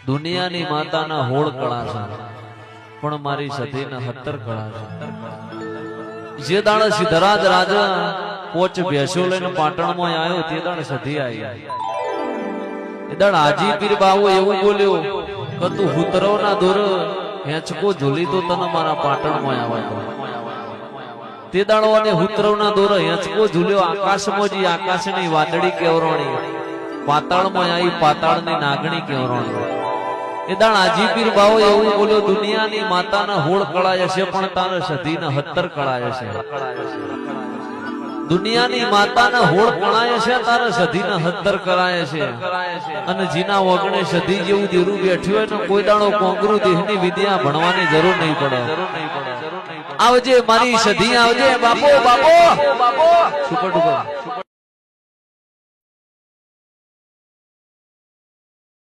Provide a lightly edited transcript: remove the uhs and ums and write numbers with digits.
દુનિયાની માતાના હોળ કળા છે પણ મારી સધીના 70 કળા છે। જે દાડે સિદ્ધરાજ રાજા પોચ ભેંસો લઈને પાટણમાં આવ્યો તે દાડે સધી આવી। એ દાડે હાજી પીર બાવો એવું બોલ્યો કે તું હુતરવના દોર હેંચકો ઝૂલી તો તને મારા પાટણમાં આવે તો તે દાડો અને હુતરવના દોર હેંચકો ઝૂલ્યો આકાશમાં જી આકાશની વાદળી કેવરાણી પાતાળમાં આવી પાતાળની નાગણી કેવરાણી। એ દાણ હાજી પીર બાવો એવું બોલ્યો દુનિયાની માતાના હોળ કળાય છે પણ તારે સધીના 70 કળાય છે। દુનિયાની માતાના હોળ કળાય છે તારે સધીના 70 કળાય છે। અને જીના વગણે સધી જેવું દેરું બેઠ્યું હોય ને કોઈ દાડો કોંગરું દેહની વિદ્યા ભણવાની જરૂર નહીં પડે। આવજે મારી સધી આવજે બાપો બાપો સુપર ડુપર।